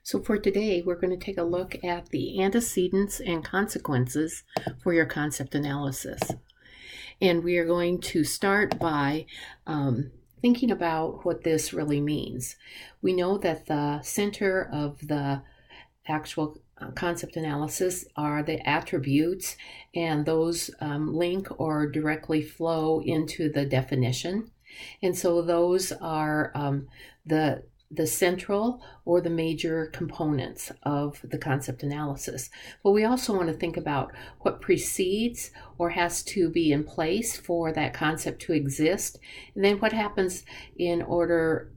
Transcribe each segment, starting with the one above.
So for today, we're going to take a look at the antecedents and consequences for your concept analysis. And we are going to start by thinking about what this really means. We know that the center of the actual concept analysis are the attributes, and those link or directly flow into the definition. And so those are the central or the major components of the concept analysis. But we also want to think about what precedes or has to be in place for that concept to exist, and then what happens in order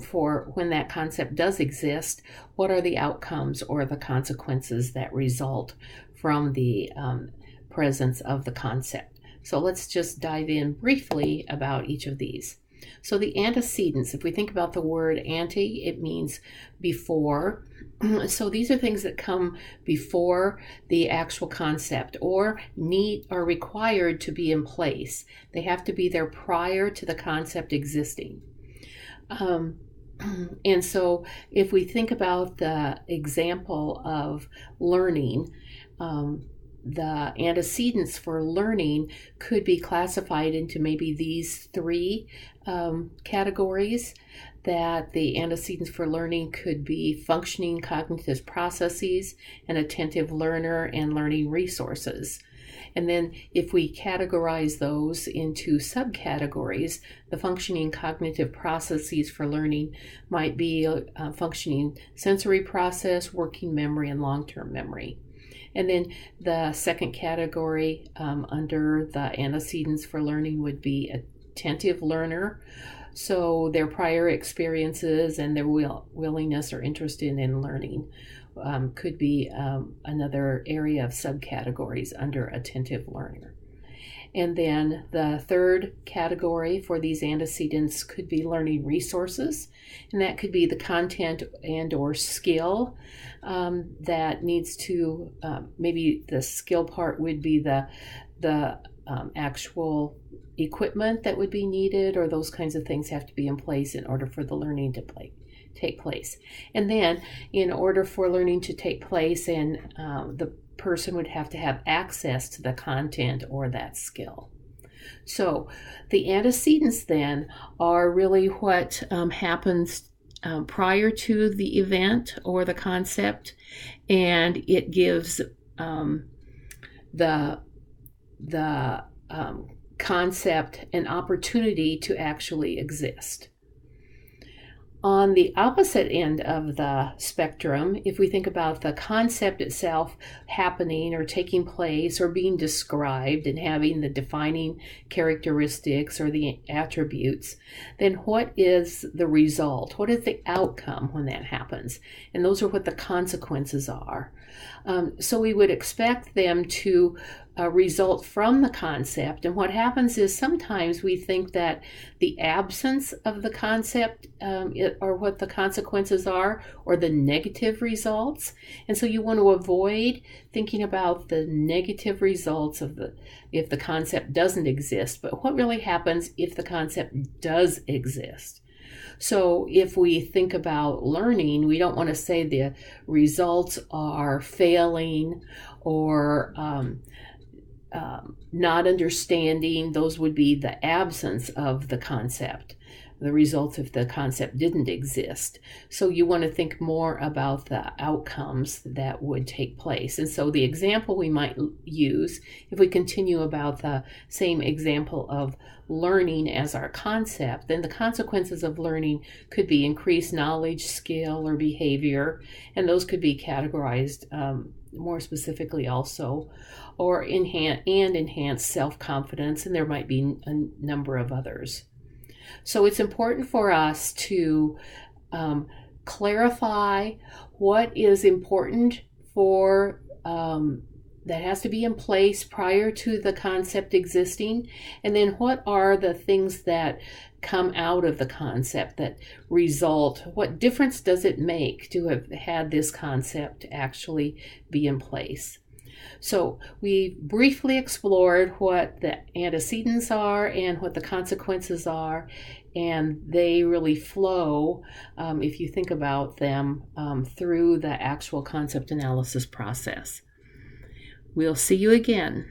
for when that concept does exist, what are the outcomes or the consequences that result from the presence of the concept. So let's just dive in briefly about each of these. So the antecedents, if we think about the word ante, it means before. So these are things that come before the actual concept or are required to be in place. They have to be there prior to the concept existing. And so if we think about the example of learning, the antecedents for learning could be classified into maybe these three categories. That the antecedents for learning could be functioning cognitive processes, an attentive learner, and learning resources. And then if we categorize those into subcategories, the functioning cognitive processes for learning might be functioning sensory process, working memory, and long-term memory. And then the second category under the antecedents for learning would be attentive learner. So their prior experiences and their willingness or interest in learning could be another area of subcategories under attentive learner. And then the third category for these antecedents could be learning resources, and that could be the content and or skill that needs to, maybe the skill part would be the actual equipment that would be needed, or those kinds of things have to be in place in order for the learning to take place. And then in order for learning to take place, and the person would have to have access to the content or that skill. So the antecedents then are really what happens prior to the event or the concept, and it gives the concept an opportunity to actually exist. On the opposite end of the spectrum, if we think about the concept itself happening or taking place or being described and having the defining characteristics or the attributes, then what is the result? What is the outcome when that happens? And those are what the consequences are. So we would expect them to result from the concept. And what happens is sometimes we think that the absence of the concept are what the consequences are, or the negative results. And so you want to avoid thinking about the negative results of if the concept doesn't exist, but what really happens if the concept does exist. So if we think about learning, we don't want to say the results are failing or not understanding. Those would be the absence of the concept, the results if the concept didn't exist. So you want to think more about the outcomes that would take place. And so the example we might use, if we continue about the same example of learning as our concept, then the consequences of learning could be increased knowledge, skill, or behavior, and those could be categorized more specifically also, or enhance self-confidence, and there might be a number of others. So it's important for us to clarify what is important for that has to be in place prior to the concept existing, and then what are the things that come out of the concept that result, what difference does it make to have had this concept actually be in place. So we briefly explored what the antecedents are and what the consequences are, and they really flow, if you think about them, through the actual concept analysis process. We'll see you again.